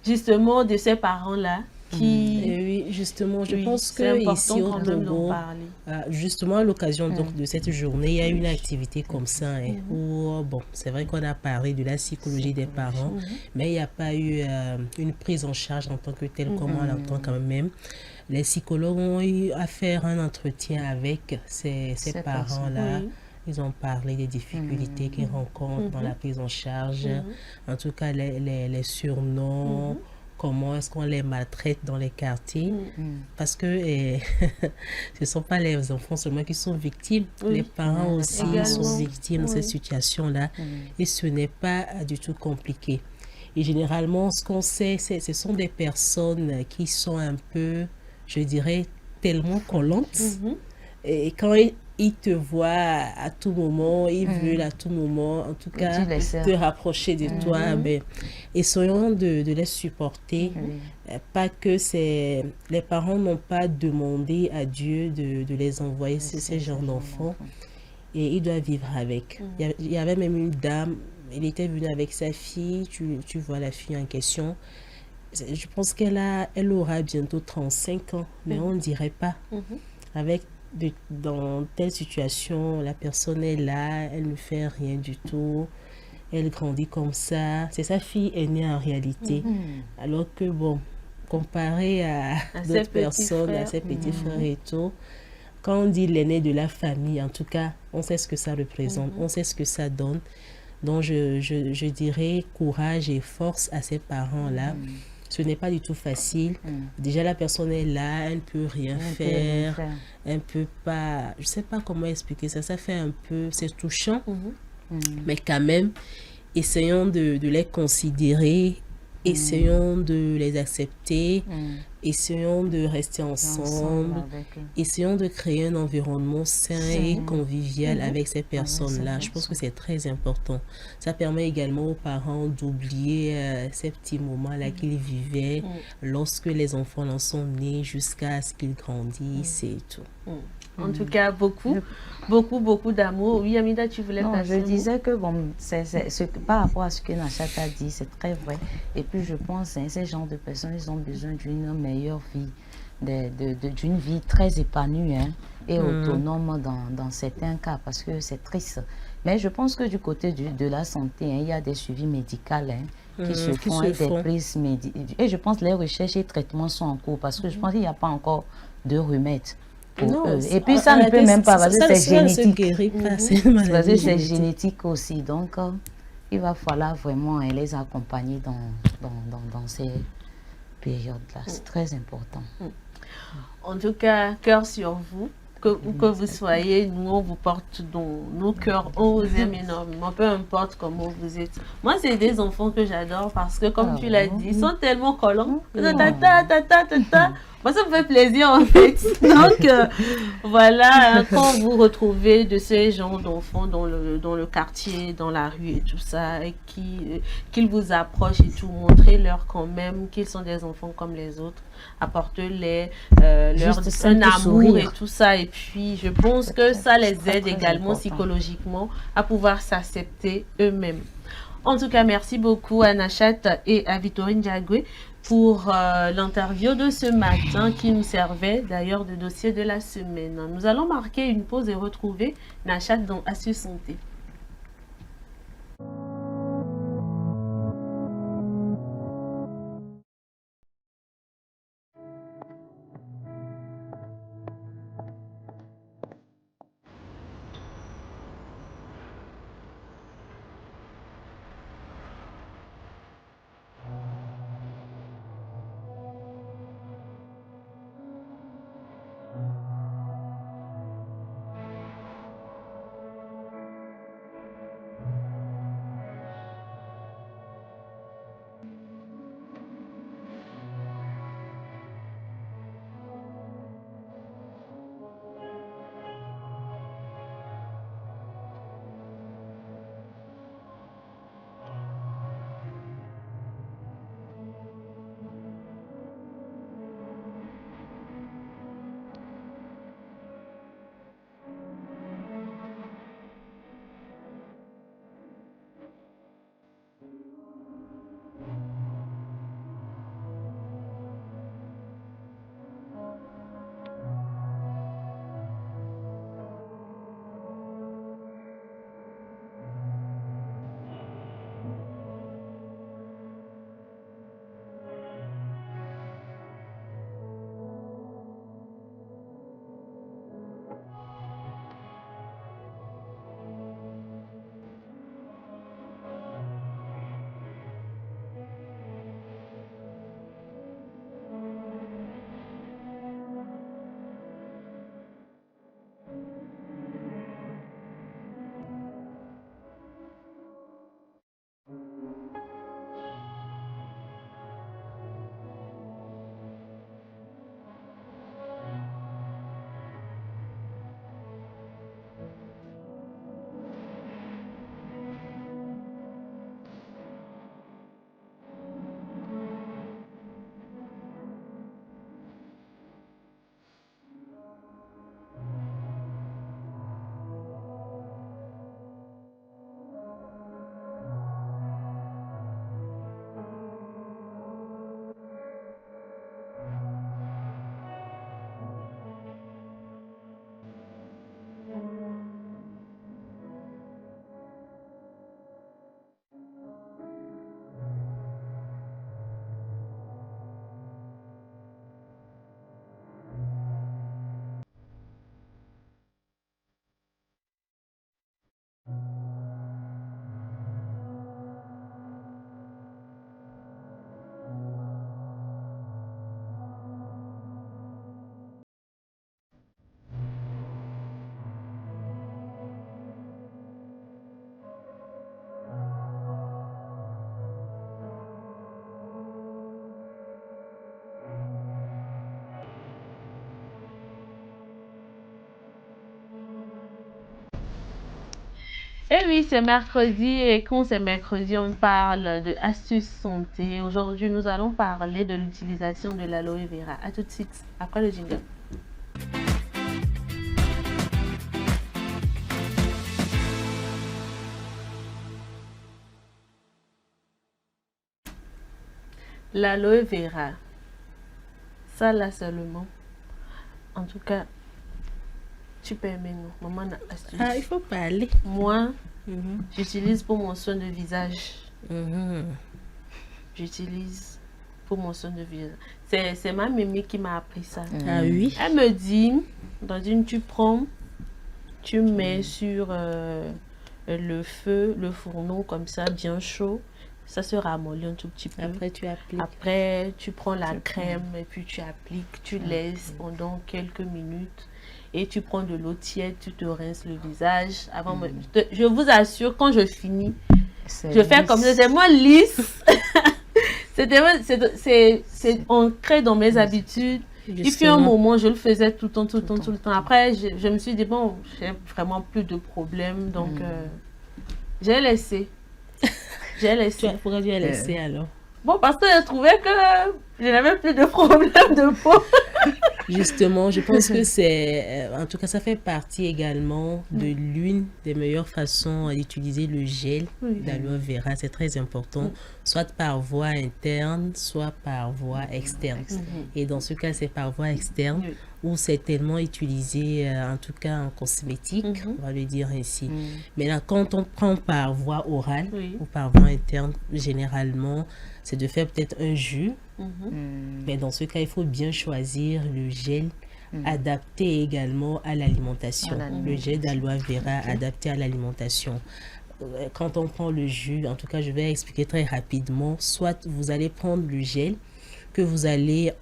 justement, de ces parents-là. Oui, justement, je pense que ici au Togo, justement à l'occasion de cette journée, il y a une activité comme ça où, bon, c'est vrai qu'on a parlé de la psychologie des parents, mais il n'y a pas eu une prise en charge en tant que telle, comme on l'entend quand même. Les psychologues ont eu à faire un entretien avec ces parents-là. Ils ont parlé des difficultés qu'ils rencontrent dans la prise en charge, en tout cas les surnoms, comment est-ce qu'on les maltraite dans les quartiers, parce que ce ne sont pas les enfants seulement qui sont victimes, les parents aussi sont victimes de cette situation-là, et ce n'est pas du tout compliqué. Et généralement, ce qu'on sait, ce sont des personnes qui sont un peu, je dirais, tellement collantes, et quand ils te voient à tout moment, ils veulent à tout moment, en tout cas, te rapprocher de toi. Mais essayons de les supporter. Pas que les parents n'ont pas demandé à Dieu de les envoyer ces genres d'enfants. Et ils doivent vivre avec. Il y avait même une dame, elle était venue avec sa fille, tu vois la fille en question. Je pense qu'elle aura bientôt 35 ans, mais on ne dirait pas. Dans telle situation, la personne est là, elle ne fait rien du tout, elle grandit comme ça. C'est sa fille aînée en réalité. Alors que bon, comparé à d'autres personnes, à ses petits frères et tout, quand on dit l'aîné de la famille, en tout cas, on sait ce que ça représente, on sait ce que ça donne. Donc je dirais courage et force à ces parents-là. Ce n'est pas du tout facile. Déjà, la personne est là, elle ne peut rien faire. Elle ne peut pas... Je ne sais pas comment expliquer ça. Ça fait un peu... C'est touchant. Mais quand même, essayons de les considérer. Essayons de les accepter. Essayons de rester ensemble. Essayons de créer un environnement sain et convivial avec ces personnes-là. Je pense que c'est très important. Ça permet également aux parents d'oublier ces petits moments-là qu'ils vivaient lorsque les enfants en sont nés jusqu'à ce qu'ils grandissent et tout. En tout cas, beaucoup d'amour. Oui, Amida, tu voulais passer. Je disais que bon, par rapport à ce que Nachat a dit, c'est très vrai. Et puis je pense que ces genres de personnes, ils ont besoin d'une meilleure vie, d'une vie très épanouie et autonome dans certains cas, parce que c'est triste. Mais je pense que du côté de la santé, il y a des suivis médicaux qui se font et des prises médicales. Et je pense que les recherches et traitements sont en cours, parce que je pense qu'il n'y a pas encore de remède. Et puis ça ne peut même pas, parce que c'est génétique. Parce que c'est génétique aussi. Donc, il va falloir vraiment les accompagner dans ces périodes-là. C'est très important. En tout cas, cœur sur vous. Où que vous soyez, nous, on vous porte dans nos cœurs, on vous aime énormément, peu importe comment vous êtes. Moi, c'est des enfants que j'adore parce que, comme tu l'as dit, ils sont tellement collants. Moi, ça me fait plaisir, en fait. Donc, voilà, quand vous retrouvez de ces gens d'enfants dans le quartier, dans la rue et tout ça, et qu'ils vous approchent et tout, montrez-leur quand même qu'ils sont des enfants comme les autres. Apportez-les un amour et tout ça. Et puis, je pense que ça les aide également psychologiquement à pouvoir s'accepter eux-mêmes. En tout cas, merci beaucoup à Nachat et à Victorine Diagwe. pour l'interview de ce matin qui nous servait d'ailleurs de dossier de la semaine. Nous allons marquer une pause et retrouver Nachat dans Astuce Santé. Eh oui, c'est mercredi et quand c'est mercredi, on parle de astuces santé. Aujourd'hui, nous allons parler de l'utilisation de l'aloe vera. À tout de suite, après le jingle. L'aloe vera, ça là seulement. En tout cas, tu permets nous, maman a astuce. Ah, il faut parler. Moi, j'utilise pour mon soin de visage. J'utilise pour mon soin de visage. C'est ma mémé qui m'a appris ça. Ah oui. Elle me dit, dans une, tu prends, tu mets sur le feu, le fourneau comme ça, bien chaud. Ça se ramollit un tout petit peu. Après, tu appliques. Après, tu prends la crème et puis tu appliques. Tu laisses pendant quelques minutes. Et tu prends de l'eau tiède, tu te rinces le visage. Avant, je vous assure, quand je finis, je fais comme ça. C'est moins lisse. C'est ancré dans mes habitudes. Il fut un moment, je le faisais tout le temps. Après, je me suis dit, bon, j'ai vraiment plus de problèmes. Donc, j'ai laissé. Pourquoi tu as laissé alors? Bon, parce que j'ai trouvé que je n'avais plus de problème de peau. Justement, je pense que c'est, en tout cas, ça fait partie également de l'une des meilleures façons d'utiliser le gel d'aloe vera. C'est très important, soit par voie interne, soit par voie externe. Et dans ce cas, c'est par voie externe où c'est tellement utilisé, en tout cas en cosmétique, on va le dire ainsi. Mais là, quand on prend par voie orale ou par voie interne, généralement, c'est de faire peut-être un jus. Mais dans ce cas, il faut bien choisir le gel adapté également à l'alimentation. Le gel d'aloe vera adapté à l'alimentation. Quand on prend le jus, en tout cas, je vais expliquer très rapidement. Soit vous allez prendre le gel que vous allez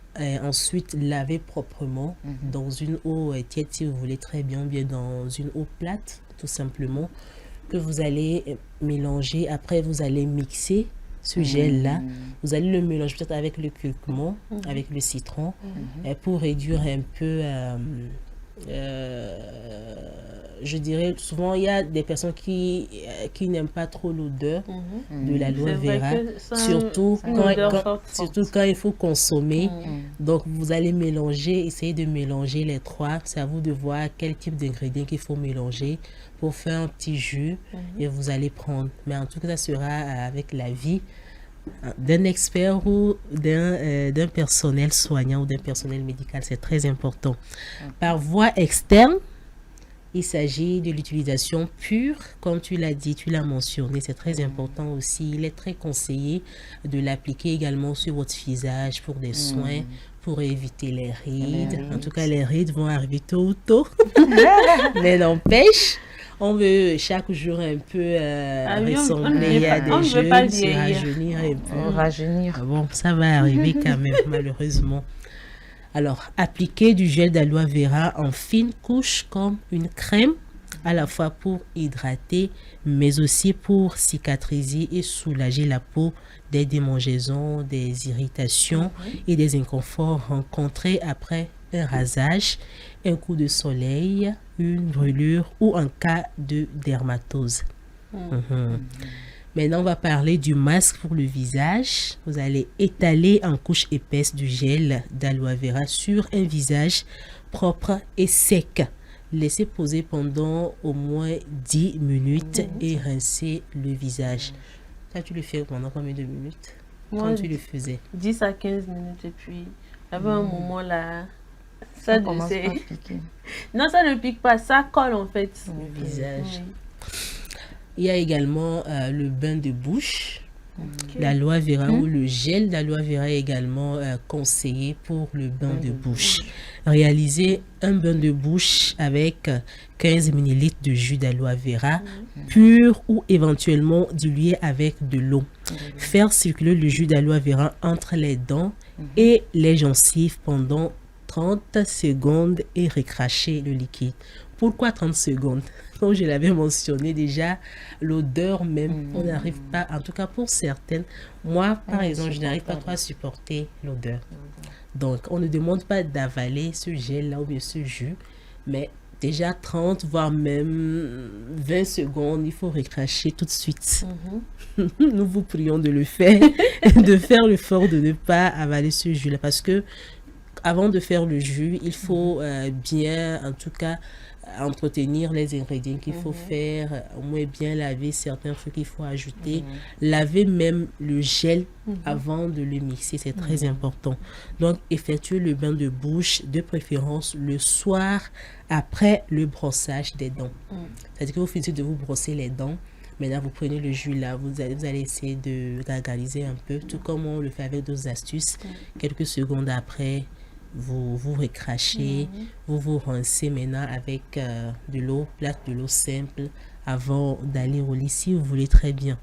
ensuite laver proprement dans une eau tiède, si vous voulez, très bien, bien dans une eau plate, tout simplement, que vous allez mélanger. Après, vous allez mixer ce gel-là. Vous allez le mélanger peut-être avec le curcuma, avec le citron, pour réduire un peu... je dirais, souvent il y a des personnes qui n'aiment pas trop l'odeur de l'aloe vera, surtout quand il faut consommer. Donc vous allez mélanger, essayez de mélanger les trois. C'est à vous de voir quel type d'ingrédients qu'il faut mélanger pour faire un petit jus et vous allez prendre. Mais en tout cas, ça sera avec l'avis d'un expert ou d'un personnel soignant ou d'un personnel médical. C'est très important. Par voie externe, il s'agit de l'utilisation pure, comme tu l'as dit, tu l'as mentionné, c'est très important aussi. Il est très conseillé de l'appliquer également sur votre visage pour des soins, pour éviter les rides. En tout cas, les rides vont arriver tôt ou tôt. Mais n'empêche, on veut chaque jour un peu ressembler à des jeunes, se rajeunir un peu. Rajeunir. Bon, ça va arriver quand même, malheureusement. Alors, appliquer du gel d'aloe vera en fine couche comme une crème, à la fois pour hydrater, mais aussi pour cicatriser et soulager la peau des démangeaisons, des irritations et des inconforts rencontrés après un rasage, un coup de soleil, une brûlure ou en cas de dermatose. Maintenant, on va parler du masque pour le visage. Vous allez étaler en couche épaisse du gel d'aloe vera sur un visage propre et sec. Laissez poser pendant au moins 10 minutes et rincer le visage. Ça, tu le fais pendant combien de minutes? Quand tu le faisais? 10 à 15 minutes et puis, il y avait un moment là... Ça commence à piquer. Non, ça ne pique pas, ça colle en fait. Le visage. Il y a également le bain de bouche. L'aloe vera ou le gel d'aloe vera est également conseillé pour le bain de bouche. Réaliser un bain de bouche avec 15 ml de jus d'aloe vera pur ou éventuellement dilué avec de l'eau. Faire circuler le jus d'aloe vera entre les dents et les gencives pendant 30 secondes et recracher le liquide. Pourquoi 30 secondes? Comme je l'avais mentionné déjà, l'odeur même, on n'arrive pas, en tout cas pour certaines, moi par exemple, je n'arrive pas trop à supporter l'odeur. Donc, on ne demande pas d'avaler ce gel-là ou bien ce jus, mais déjà 30, voire même 20 secondes, il faut recracher tout de suite. Nous vous prions de le faire, de faire l'effort de ne pas avaler ce jus-là, parce que avant de faire le jus, il faut bien, en tout cas, entretenir les ingrédients qu'il faut faire, au moins bien laver certains trucs qu'il faut ajouter, laver même le gel avant de le mixer, c'est très important. Donc, effectuez le bain de bouche, de préférence le soir après le brossage des dents. C'est-à-dire que vous finissez de vous brosser les dents, maintenant vous prenez le jus là, vous allez essayer de gargariser un peu, tout comme on le fait avec d'autres astuces. Quelques secondes après, vous recrachez, vous vous rincez maintenant avec de l'eau plate, de l'eau simple avant d'aller au lit si vous voulez très bien.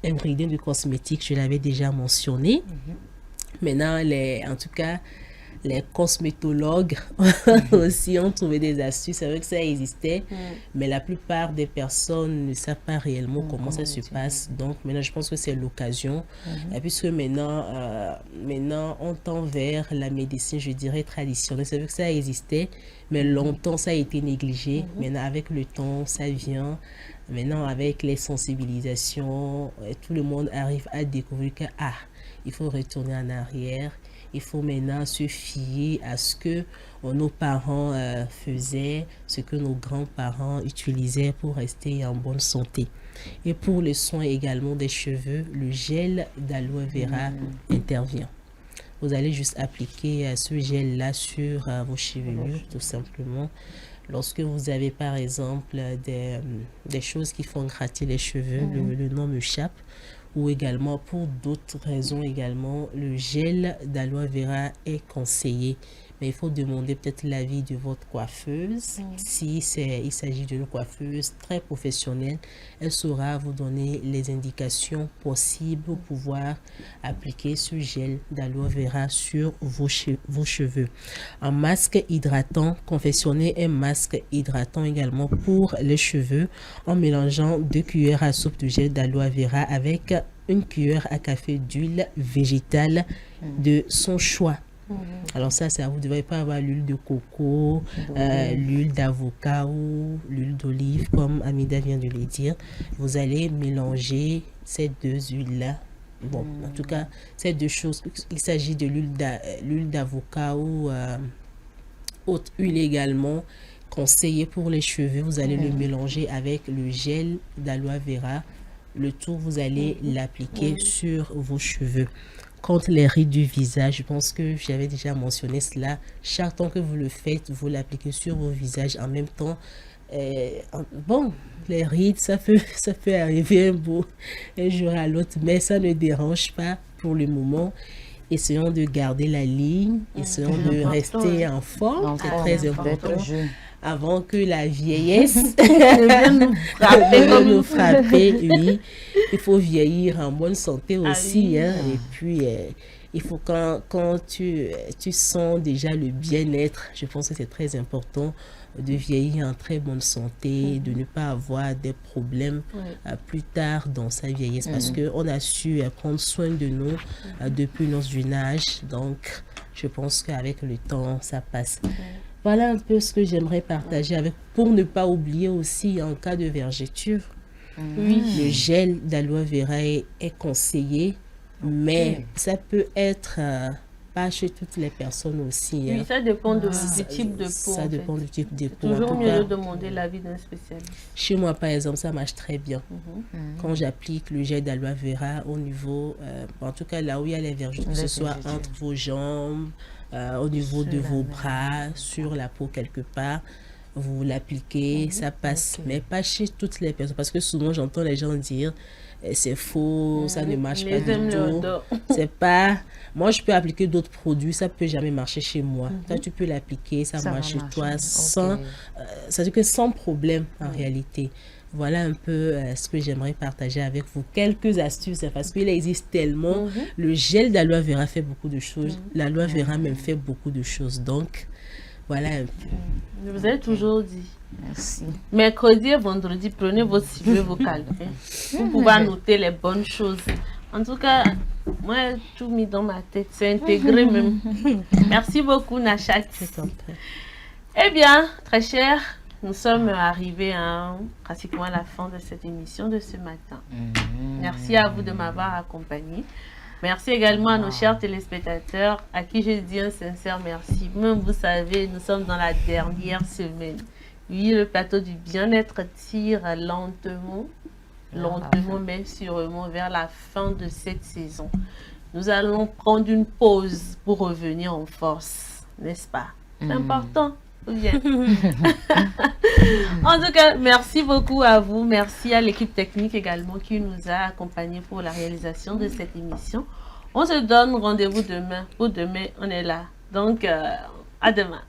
Ingrédients de cosmétiques, je l'avais déjà mentionné. Maintenant, en tout cas, les cosmétologues aussi ont trouvé des astuces. C'est vrai que ça existait, mais la plupart des personnes ne savent pas réellement comment ça se passe. Donc maintenant, je pense que c'est l'occasion. Et puisque maintenant, on tend vers la médecine, je dirais, traditionnelle. C'est vrai que ça existait, mais longtemps, ça a été négligé. Maintenant, avec le temps, ça vient. Maintenant, avec les sensibilisations, tout le monde arrive à découvrir que, il faut retourner en arrière. Il faut maintenant se fier à ce que nos parents faisaient, ce que nos grands-parents utilisaient pour rester en bonne santé. Et pour les soins également des cheveux, le gel d'aloe vera intervient. Vous allez juste appliquer ce gel-là sur vos chevelures, tout simplement. Lorsque vous avez par exemple des choses qui font gratter les cheveux, le nom m'échappe, ou également pour d'autres raisons également, le gel d'aloe vera est conseillé. Mais il faut demander peut-être l'avis de votre coiffeuse. Si il s'agit d'une coiffeuse très professionnelle, elle saura vous donner les indications possibles pour pouvoir appliquer ce gel d'aloe vera sur vos cheveux. Un masque hydratant, confectionnez un masque hydratant également pour les cheveux en mélangeant 2 cuillères à soupe de gel d'aloe vera avec 1 cuillère à café d'huile végétale de son choix. Alors ça, c'est à vous. Vous ne devez pas avoir l'huile de coco, l'huile d'avocat ou l'huile d'olive, comme Amida vient de le dire. Vous allez mélanger ces 2 huiles-là. Bon, en tout cas, ces 2 choses, il s'agit de l'huile d'avocat ou autre huile également conseillée pour les cheveux. Vous allez le mélanger avec le gel d'aloe vera. Le tout, vous allez l'appliquer sur vos cheveux. Contre les rides du visage, je pense que j'avais déjà mentionné cela. Chaque temps que vous le faites, vous l'appliquez sur vos visages en même temps. Bon, les rides, ça peut arriver un jour à l'autre, mais ça ne dérange pas pour le moment. Essayons de garder la ligne, essayons de rester en forme, c'est très important. Avant que la vieillesse nous frapper, oui. Il faut vieillir en bonne santé aussi. Hein. Et puis, il faut quand tu sens déjà le bien-être, je pense que c'est très important de vieillir en très bonne santé, de ne pas avoir des problèmes plus tard dans sa vieillesse. Parce qu'on a su prendre soin de nous depuis notre jeune âge. Donc, je pense qu'avec le temps, ça passe. Voilà un peu ce que j'aimerais partager avec pour ne pas oublier aussi en cas de vergeture. Le gel d'aloe vera est conseillé, mais ça peut être pas chez toutes les personnes aussi. Oui, ça dépend du type de peau. Ça dépend du type de peau. Toujours mieux de demander l'avis d'un spécialiste. Chez moi, par exemple, ça marche très bien. Quand j'applique le gel d'aloe vera au niveau, en tout cas là où il y a les vergetures, que ce soit entre vos jambes, au niveau de vos bras, sur la peau quelque part, vous l'appliquez, ça passe, mais pas chez toutes les personnes, parce que souvent j'entends les gens dire c'est faux, ça ne marche pas du tout. C'est pas, moi je peux appliquer d'autres produits, ça peut jamais marcher chez moi. Toi tu peux l'appliquer, ça marche chez toi sans, ça veut dire que sans problème en réalité. Voilà un peu ce que j'aimerais partager avec vous. Quelques astuces, parce qu'il existe tellement. Le gel d'aloe vera fait beaucoup de choses. L'aloe vera même fait beaucoup de choses. Donc, voilà un peu. Je vous ai toujours dit. Merci. Mercredi et vendredi, prenez votre cible vocal pour pouvoir noter les bonnes choses. En tout cas, moi, tout mis dans ma tête. C'est intégré même. Merci beaucoup, Nachat. Eh bien, très cher, nous sommes arrivés pratiquement à la fin de cette émission de ce matin. Merci à vous de m'avoir accompagné. Merci également à nos chers téléspectateurs à qui je dis un sincère merci. Même vous savez, nous sommes dans la dernière semaine. Oui, le plateau du bien-être tire lentement, mais sûrement vers la fin de cette saison. Nous allons prendre une pause pour revenir en force, n'est-ce pas? C'est important. Bien. En tout cas, merci beaucoup à vous. Merci à l'équipe technique également qui nous a accompagnés pour la réalisation de cette émission. On se donne rendez-vous demain. Pour demain, on est là. Donc, à demain.